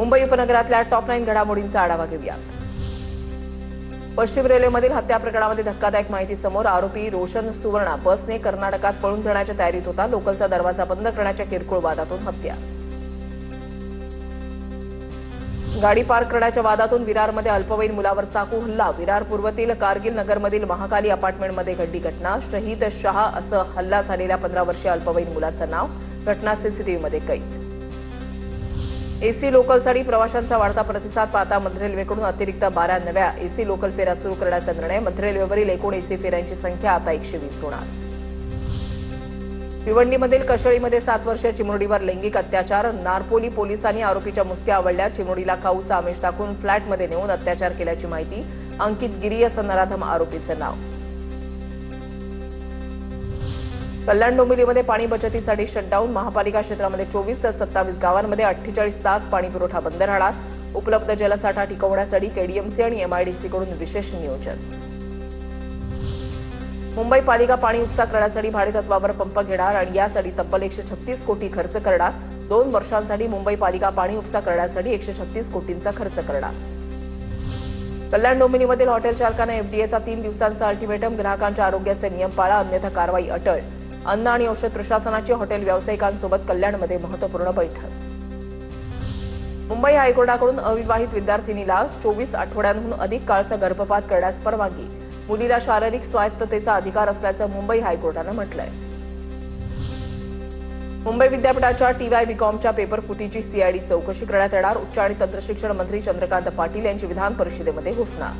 मुंबई उपनगरातल्या टॉप 9 घडामोडींचा आढावा घेऊया। पश्चिम रेल्वेमधील हत्या प्रकरणामध्ये धक्कादायक माहिती समोर। आरोपी रोशन सुवर्णा बसने कर्नाटकात पळून जाण्याच्या तयारीत होता। लोकलचा दरवाजा बंद करण्याच्या किरकोळ वादातून हत्या। गाडी पार्क करण्याच्या वादातून विरारमध्ये अल्पवयीन मुलावर चाकू हल्ला। विरार पूर्वेतील कारगिल नगरमधील महाकाली अपार्टमेंटमध्ये घडली घटना। शहीद शहा असं हल्ला झालेल्या 15 वर्षीय अल्पवयीन मुलाचं नाव। घटना सीसीटीव्हीमध्ये कैद। एसी लोकलसाठी प्रवाशांचा वाढता प्रतिसाद पाहता मध्य रेल्वेकडून अतिरिक्त 12 नव्या एसी लोकल फेऱ्या सुरू करण्याचा निर्णय। मध्य रेल्वेवरील एकूण एसी फेऱ्यांची संख्या आता 120 होणार। भिवंडीमधील कशळीमध्ये 7 वर्षीय चिमुरडीवर लैंगिक अत्याचार। नारपोली पोलिसांनी आरोपीच्या मुसक्या आवळल्या। चिमुरडीला खाऊचा आमिष टाकून फ्लॅटमध्ये नेऊन अत्याचार केल्याची माहिती। अंकित गिरी असं नराधम आरोपीचं नाव। कल्याण डोंबिवलीमध्ये पाणी बचतीसाठी शटडाऊन। महापालिका क्षेत्रामध्ये 24 तर 27 गावांमध्ये 48 तास पाणीपुरवठा बंद राहणार। उपलब्ध जलसाठा टिकवण्यासाठी केडीएमसी आणि एमआयडीसीकडून विशेष नियोजन। मुंबई पालिका पाणी उपसा करण्यासाठी भाडेतत्वावर पंप घेणार आणि यासाठी तब्बल 136 कोटी खर्च करणार। 2 वर्षांसाठी मुंबई पालिका पाणी उपसा करण्यासाठी 136 कोटींचा खर्च करणार। कल्याण डोंबिवलीमधील हॉटेल चालकांना एफडीएचा 3 दिवसांचा अल्टिमेटम। ग्राहकांच्या आरोग्याचे नियम पाळा अन्यथा कारवाई अटळ। अन्न आणि औषध प्रशासनाची हॉटेल व्यावसायिकांसोबत कल्याणमध्ये महत्त्वपूर्ण बैठक। मुंबई हायकोर्टाकडून अविवाहित विद्यार्थिनीला 24 आठवड्यांहून अधिक काळचा गर्भपात करण्यास परवानगी। मुलीला शारीरिक स्वायत्ततेचा अधिकार असल्याचं मुंबई हायकोर्टानं म्हटलंय। मुंबई विद्यापीठाच्या टीवाय बीकॉमच्या पेपर फुटीची सीआयडी चौकशी करण्यात येणार। उच्च आणि तंत्रशिक्षण मंत्री चंद्रकांत पाटील यांची विधान परिषदेमध्ये घोषणा।